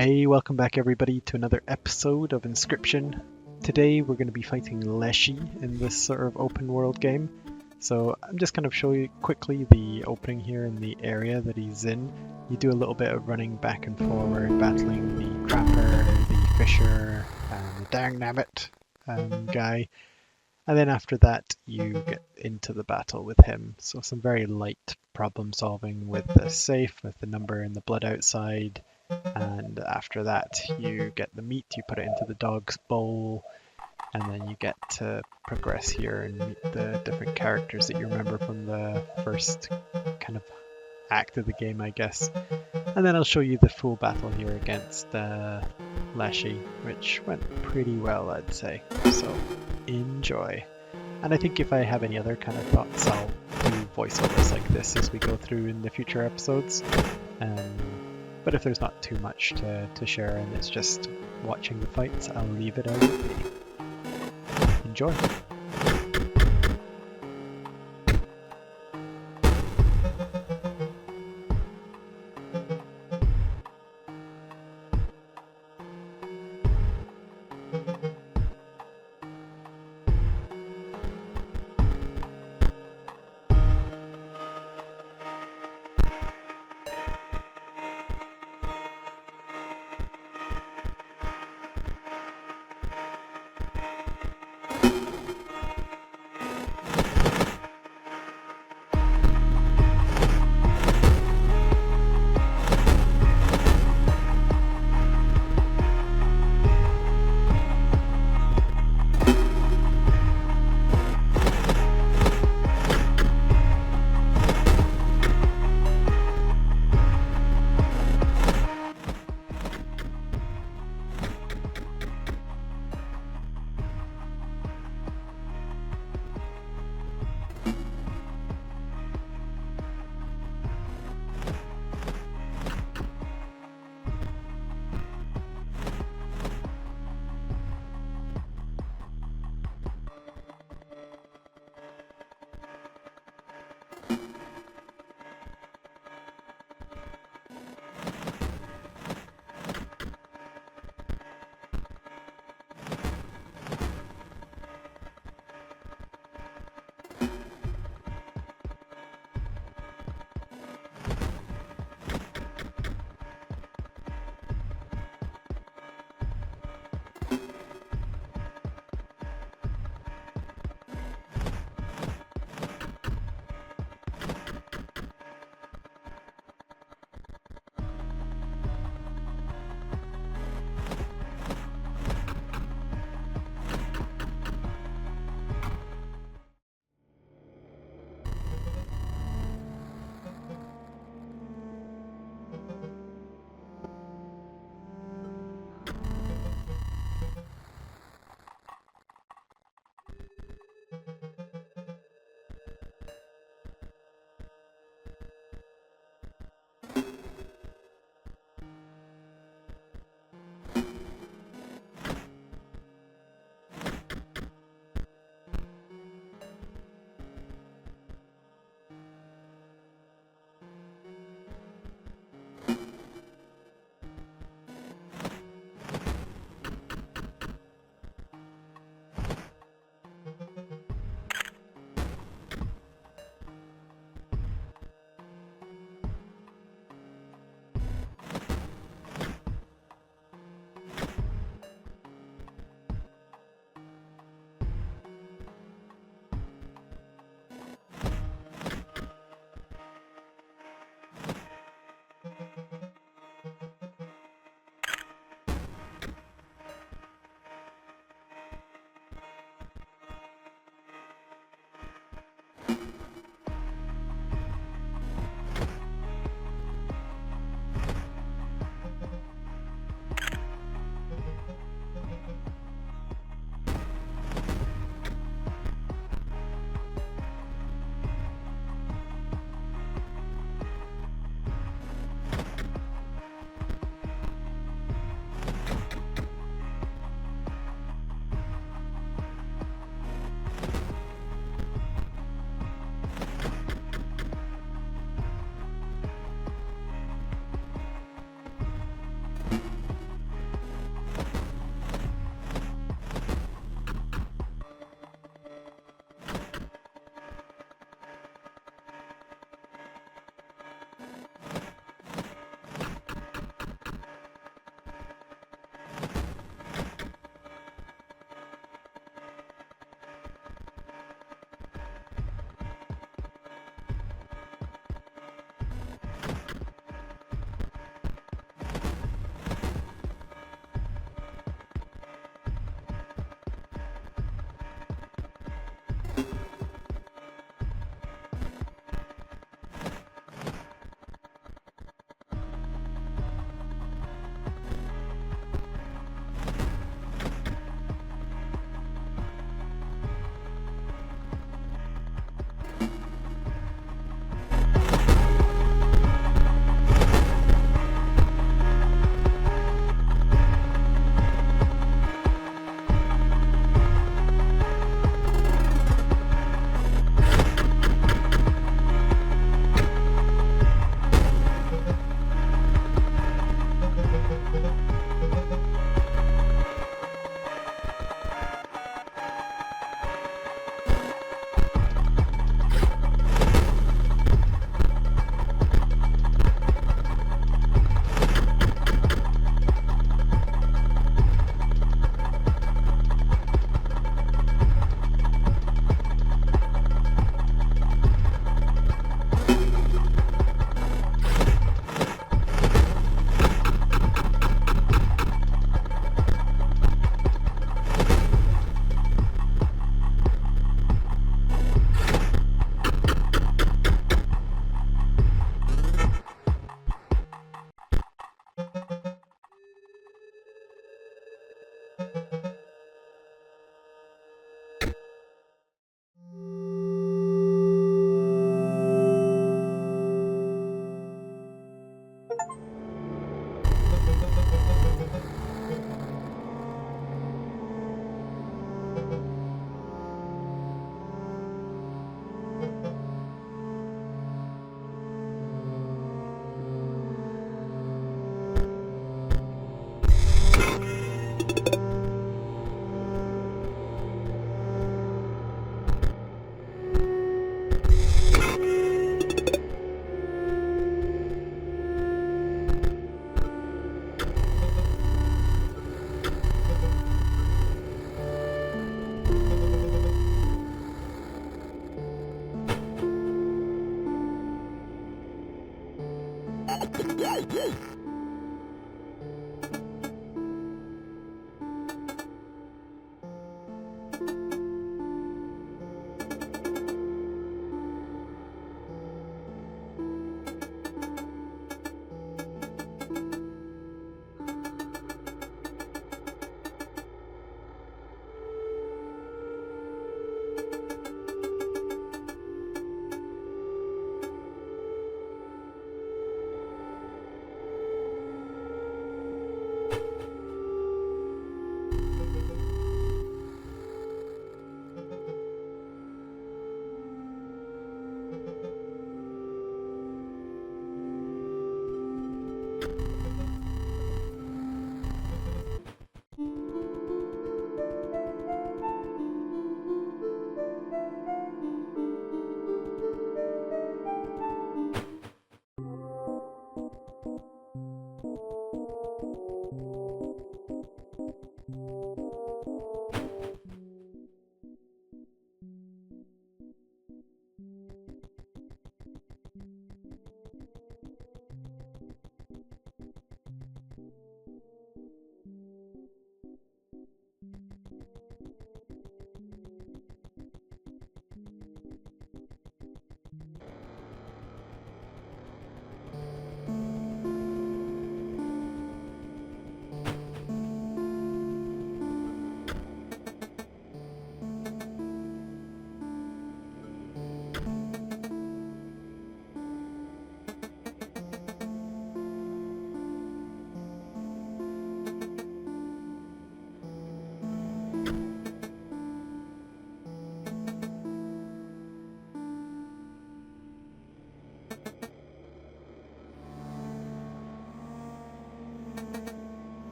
Hey, welcome back everybody to another episode of Inscryption. Today we're going to be fighting Leshy in this sort of open world game. So I'm just going to show you quickly the opening here in the area that he's in. You do a little bit of running back and forward, battling the Crapper, the Fisher, and the Dang Nabbit guy. And then after that you get into the battle with him. So some very light problem solving with the safe, with the number and the blood outside. And after that you get the meat, you put it into the dog's bowl, and then you get to progress here and meet the different characters that you remember from the first kind of act of the game, I guess. And then I'll show you the full battle here against Leshy, which went pretty well, I'd say. So enjoy. And I think if I have any other kind of thoughts, I'll do voiceovers like this as we go through in the future episodes. But if there's not too much to share and it's just watching the fights, I'll leave it as it be. Enjoy!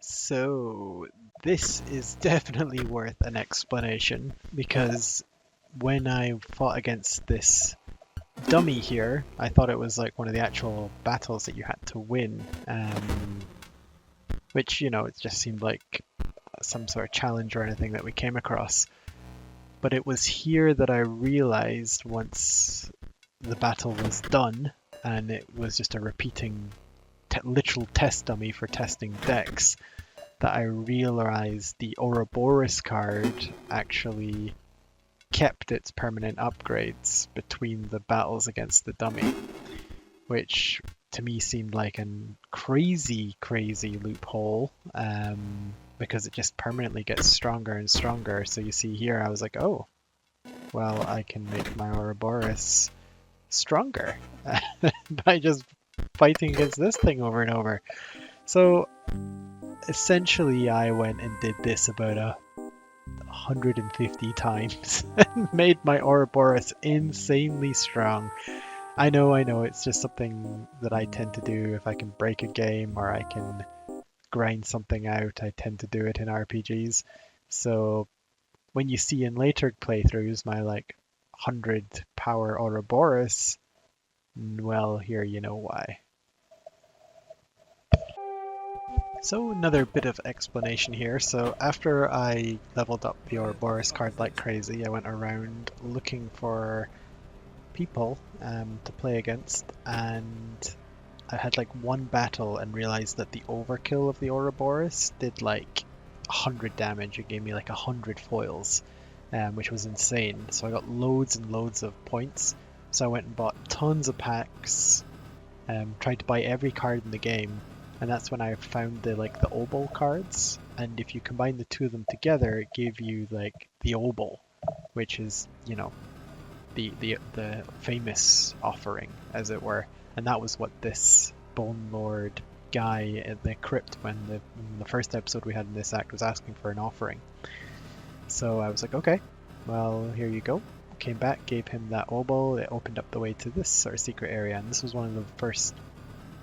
So this is definitely worth an explanation because when I fought against this dummy here, I thought it was like one of the actual battles that you had to win, which, you know, it just seemed like some sort of challenge or anything that we came across. But it was here that I realized once the battle was done and it was just a repeating literal test dummy for testing decks, that I realized the OUR-OH-BOR-OS card actually kept its permanent upgrades between the battles against the dummy, which to me seemed like a crazy, crazy loophole, because it just permanently gets stronger and stronger. So you see here, I was like, oh, well, I can make my OUR-OH-BOR-OS stronger by just fighting against this thing over and over. So essentially I went and did this about 150 times and made my OUR-OH-BOR-OS insanely strong. I know, it's just something that I tend to do if I can break a game or I can grind something out. I tend to do it in RPGs. So when you see in later playthroughs my like 100 power OUR-OH-BOR-OS, well, here you know why. So another bit of explanation here. So after I leveled up the OUR-OH-BOR-OS card like crazy, I went around looking for people to play against, and I had like one battle and realized that the overkill of the OUR-OH-BOR-OS did like 100 damage. It gave me like 100 foils, which was insane. So I got loads and loads of points. So I went and bought tons of packs, tried to buy every card in the game, and that's when I found the OBO cards. And if you combine the two of them together, it gave you like the OBO, which is, you know, the famous offering, as it were. And that was what this Bone Lord guy at the crypt when the first episode we had in this act was asking for an offering. So I was like, okay, well, here you go. Came back, gave him that obol. It opened up the way to this sort of secret area, and this was one of the first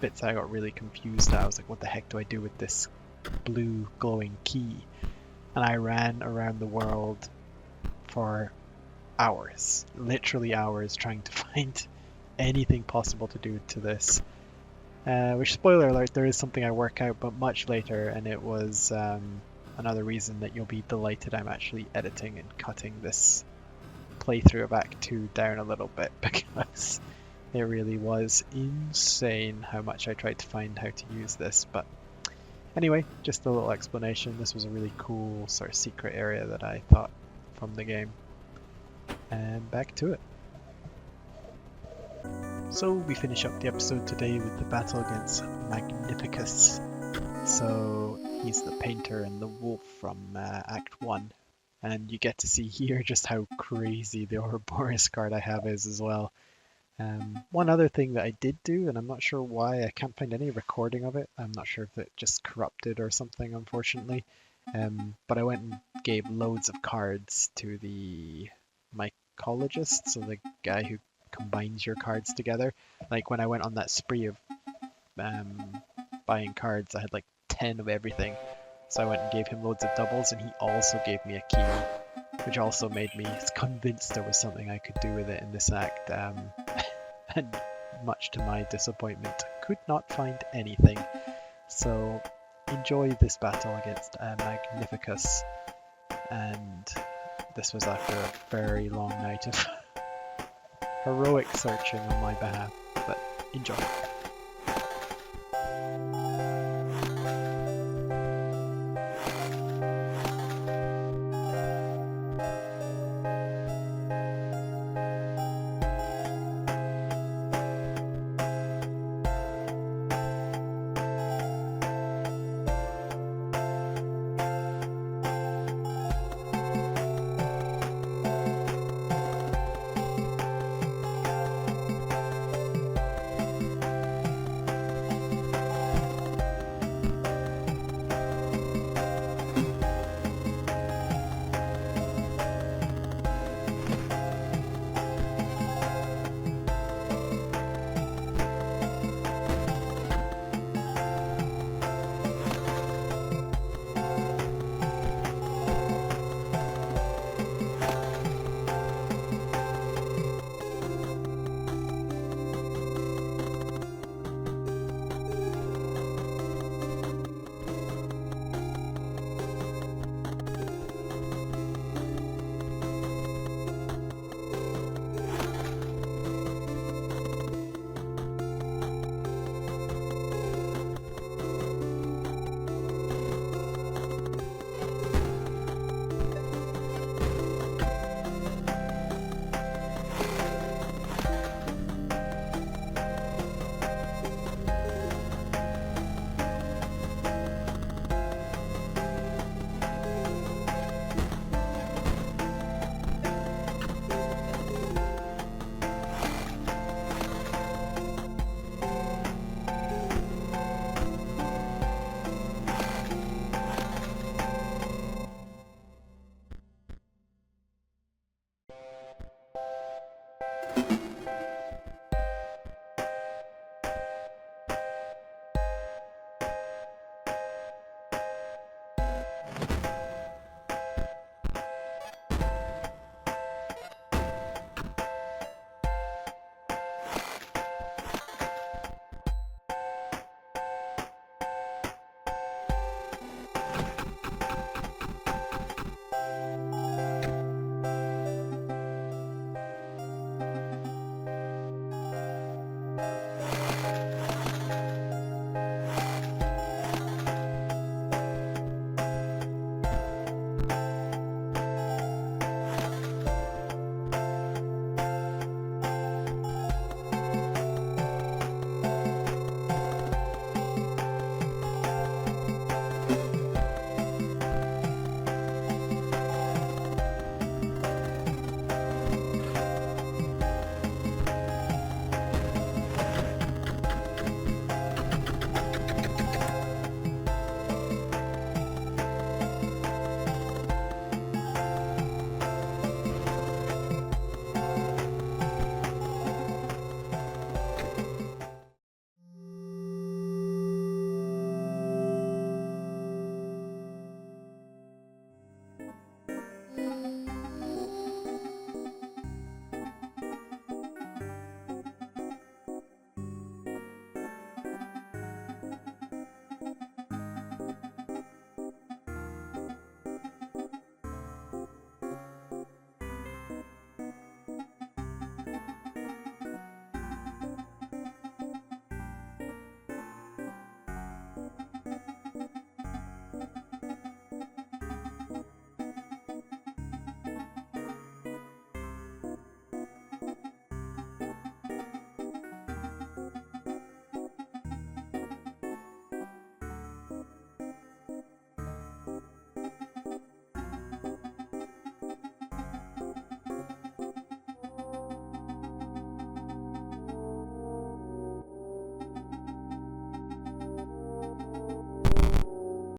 bits I got really confused at. I was like, what the heck do I do with this blue glowing key? And I ran around the world for hours, literally hours, trying to find anything possible to do to this. Which, spoiler alert, there is something I work out, but much later, and it was another reason that you'll be delighted I'm actually editing and cutting this playthrough of Act 2 down a little bit, because it really was insane how much I tried to find how to use this. But anyway, just a little explanation. This was a really cool sort of secret area that I thought from the game. And back to it. So we finish up the episode today with the battle against Magnificus. So he's the painter and the wolf from Act 1. And you get to see here just how crazy the OUR-OH-BOR-OS card I have is as well. One other thing that I did do, and I'm not sure why, I can't find any recording of it. I'm not sure if it just corrupted or something, unfortunately. But I went and gave loads of cards to the mycologist, so the guy who combines your cards together. Like when I went on that spree of buying cards, I had like 10 of everything. So I went and gave him loads of doubles, and he also gave me a key, which also made me convinced there was something I could do with it in this act. And much to my disappointment, could not find anything. So enjoy this battle against Magnificus. And this was after a very long night of heroic searching on my behalf, but enjoy.